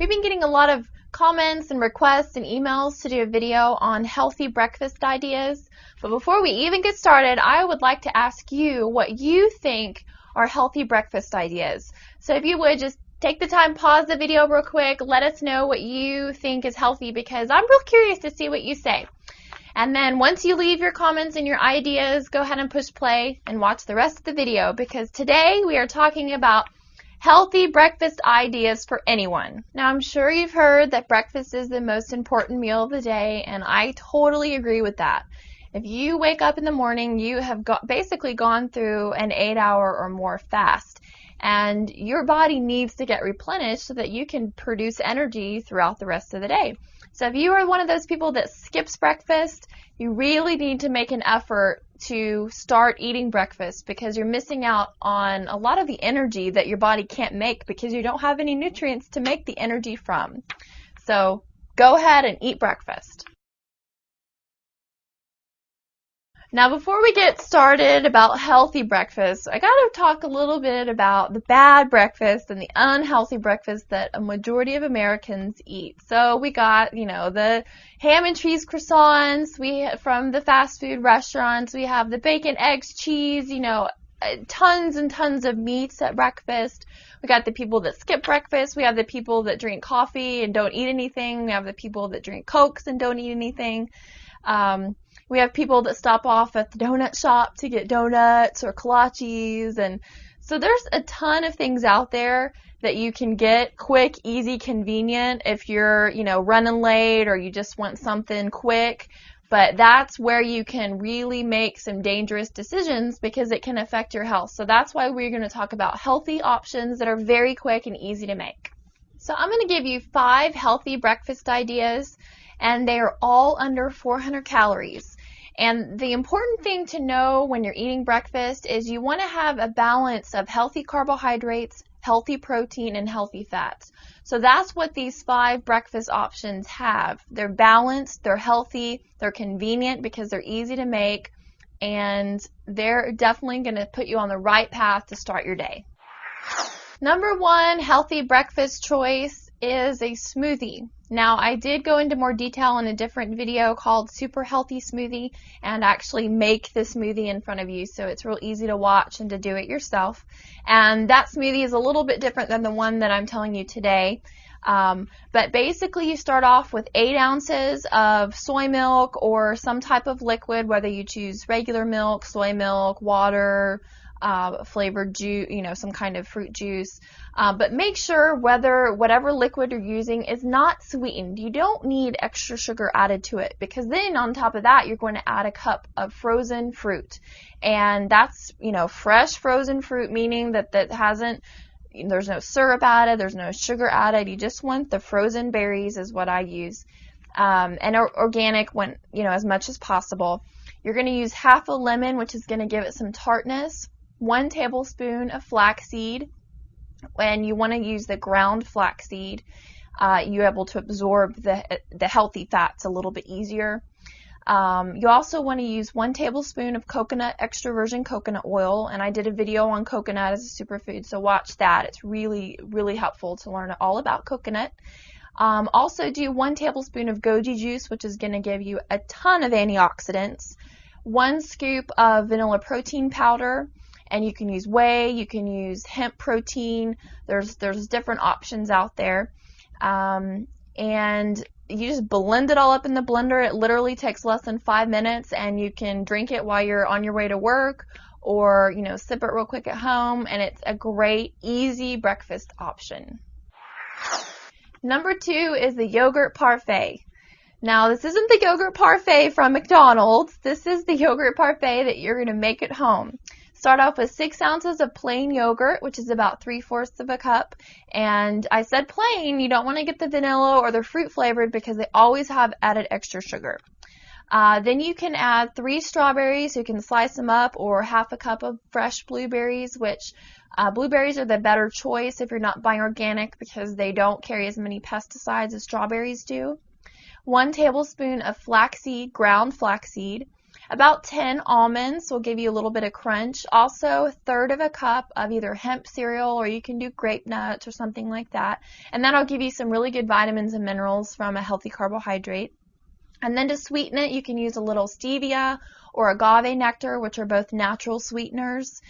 we've been getting a lot of comments and requests and emails to do a video on healthy breakfast ideas. But before we even get started, I would like to ask you what you think are healthy breakfast ideas. So if you would just take the time, pause the video real quick, let us know what you think is healthy, because I'm real curious to see what you say. And then once you leave your comments and your ideas, go ahead and push play and watch the rest of the video, because today we are talking about healthy breakfast ideas for anyone. Now, I'm sure you've heard that breakfast is the most important meal of the day, and I totally agree with that. If you wake up in the morning, you have basically gone through an 8-hour or more fast, and your body needs to get replenished so that you can produce energy throughout the rest of the day. So if you are one of those people that skips breakfast, you really need to make an effort to start eating breakfast, because you're missing out on a lot of the energy that your body can't make because you don't have any nutrients to make the energy from. So go ahead and eat breakfast. Now, before we get started about healthy breakfast, I got to talk a little bit about the bad breakfast and the unhealthy breakfast that a majority of Americans eat. So we got, the ham and cheese croissants from the fast food restaurants. We have the bacon, eggs, cheese, tons and tons of meats at breakfast. We got the people that skip breakfast. We have the people that drink coffee and don't eat anything. We have the people that drink Cokes and don't eat anything. We have people that stop off at the donut shop to get donuts or kolaches, and so there's a ton of things out there that you can get quick, easy, convenient if you're, running late or you just want something quick. But that's where you can really make some dangerous decisions, because it can affect your health. So that's why we're going to talk about healthy options that are very quick and easy to make. So I'm going to give you 5 healthy breakfast ideas, and they are all under 400 calories. And the important thing to know when you're eating breakfast is you want to have a balance of healthy carbohydrates, healthy protein, and healthy fats. So that's what these 5 breakfast options have. They're balanced, they're healthy, they're convenient because they're easy to make, and they're definitely going to put you on the right path to start your day. Number 1 healthy breakfast choice is a smoothie. Now, I did go into more detail in a different video called Super Healthy Smoothie, and actually make the smoothie in front of you, so it's real easy to watch and to do it yourself. And that smoothie is a little bit different than the one that I'm telling you today. But basically you start off with 8 ounces of soy milk or some type of liquid, whether you choose regular milk, soy milk, water, flavored juice, some kind of fruit juice. But make sure whatever liquid you're using is not sweetened. You don't need extra sugar added to it, because then on top of that, you're going to add a cup of frozen fruit. And that's, fresh frozen fruit, meaning that there's no syrup added, there's no sugar added. You just want the frozen berries is what I use. And organic, as much as possible. You're going to use half a lemon, which is going to give it some tartness. 1 tablespoon of flaxseed, and you want to use the ground flaxseed. You're able to absorb the healthy fats a little bit easier. You also want to use 1 tablespoon of coconut, extra virgin coconut oil, and I did a video on coconut as a superfood, so watch that. It's really, really helpful to learn all about coconut. Also do 1 tablespoon of goji juice, which is going to give you a ton of antioxidants. 1 scoop of vanilla protein powder. And you can use whey, you can use hemp protein. There's different options out there. And you just blend it all up in the blender. It literally takes less than 5 minutes, and you can drink it while you're on your way to work, or sip it real quick at home, and it's a great, easy breakfast option. Number 2 is the yogurt parfait. Now, this isn't the yogurt parfait from McDonald's. This is the yogurt parfait that you're going to make at home. Start off with 6 ounces of plain yogurt, which is about 3/4 of a cup. And I said plain, you don't want to get the vanilla or the fruit flavored, because they always have added extra sugar. Then you can add 3 strawberries. You can slice them up, or half a cup of fresh blueberries, which blueberries are the better choice if you're not buying organic, because they don't carry as many pesticides as strawberries do. 1 tablespoon of flaxseed, ground flaxseed. About 10 almonds will give you a little bit of crunch. Also, a third of a cup of either hemp cereal, or you can do grape nuts or something like that. And that'll give you some really good vitamins and minerals from a healthy carbohydrate. And then to sweeten it, you can use a little stevia or agave nectar, which are both natural sweeteners,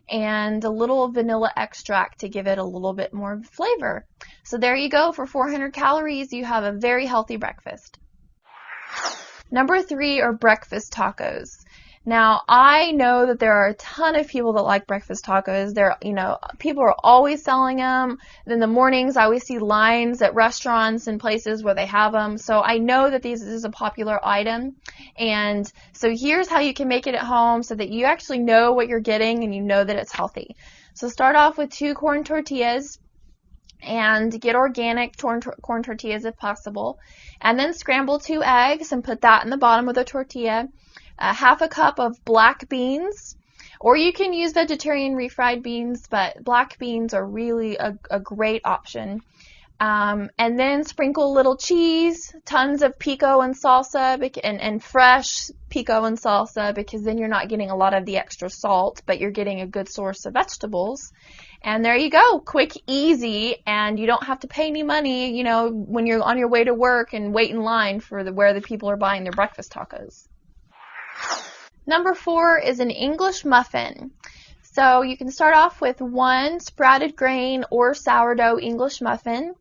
and a little vanilla extract to give it a little bit more flavor. So there you go. For 400 calories, you have a very healthy breakfast. Number 3 are breakfast tacos. Now, I know that there are a ton of people that like breakfast tacos. People are always selling them. In the mornings, I always see lines at restaurants and places where they have them. So I know that this is a popular item. And so here's how you can make it at home so that you actually know what you're getting and you know that it's healthy. So start off with 2 corn tortillas. And get organic corn tortillas if possible. And then scramble 2 eggs and put that in the bottom of the tortilla. Half a cup of black beans, or you can use vegetarian refried beans, but black beans are really a great option. And then sprinkle a little cheese, tons of pico and salsa, and fresh pico and salsa, because then you're not getting a lot of the extra salt, but you're getting a good source of vegetables. And there you go, quick, easy, and you don't have to pay any money, when you're on your way to work and wait in line for where the people are buying their breakfast tacos. Number 4 is an English muffin. So you can start off with 1 sprouted grain or sourdough English muffin,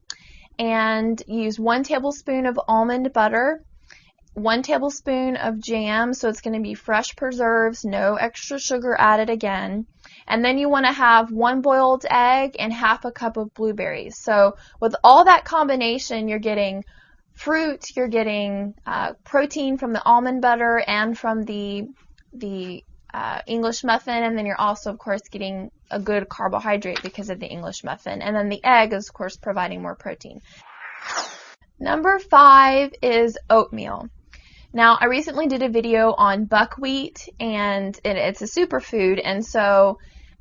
and use 1 tablespoon of almond butter, 1 tablespoon of jam, so it's going to be fresh preserves, no extra sugar added again. And then you want to have 1 boiled egg and half a cup of blueberries. So with all that combination, you're getting fruit, you're getting protein from the almond butter and from the English muffin, and then you're also, of course, getting a good carbohydrate because of the English muffin. And then the egg is, of course, providing more protein. Number 5 is oatmeal. Now, I recently did a video on buckwheat, and it's a superfood, and so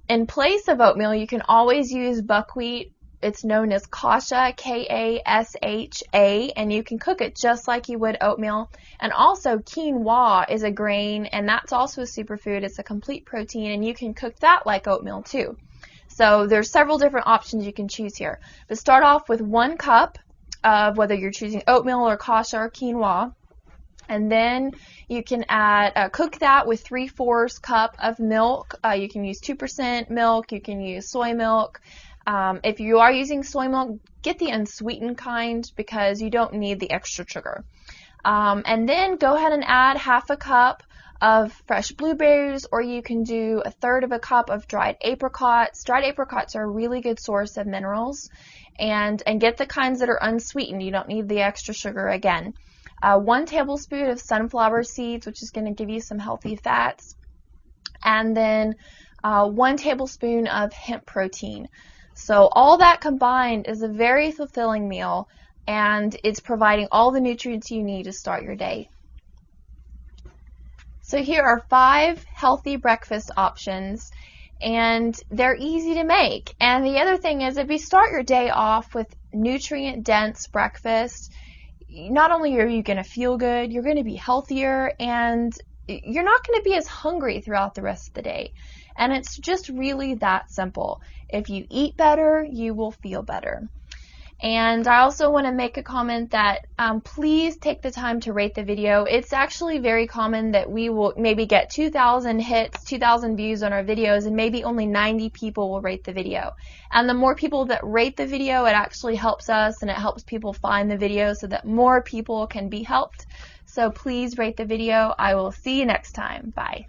in place of oatmeal, you can always use buckwheat. It's known as kasha, K-A-S-H-A, and you can cook it just like you would oatmeal. And also, quinoa is a grain, and that's also a superfood. It's a complete protein, and you can cook that like oatmeal too. So there's several different options you can choose here. But start off with 1 cup of whether you're choosing oatmeal or kasha or quinoa. And then you can cook that with 3/4 cup of milk. You can use 2% milk. You can use soy milk. If you are using soy milk, get the unsweetened kind because you don't need the extra sugar. And then go ahead and add half a cup of fresh blueberries, or you can do 1/3 of a cup of dried apricots. Dried apricots are a really good source of minerals, and get the kinds that are unsweetened. You don't need the extra sugar again. 1 tablespoon of sunflower seeds, which is going to give you some healthy fats, and then 1 tablespoon of hemp protein. So all that combined is a very fulfilling meal, and it's providing all the nutrients you need to start your day. So here are 5 healthy breakfast options, and they're easy to make. And the other thing is, if you start your day off with nutrient-dense breakfast, not only are you going to feel good, you're going to be healthier, and you're not going to be as hungry throughout the rest of the day. And it's just really that simple. If you eat better, you will feel better. And I also want to make a comment that please take the time to rate the video. It's actually very common that we will maybe get 2,000 hits, 2,000 views on our videos, and maybe only 90 people will rate the video. And the more people that rate the video, it actually helps us, and it helps people find the video so that more people can be helped. So please rate the video. I will see you next time. Bye.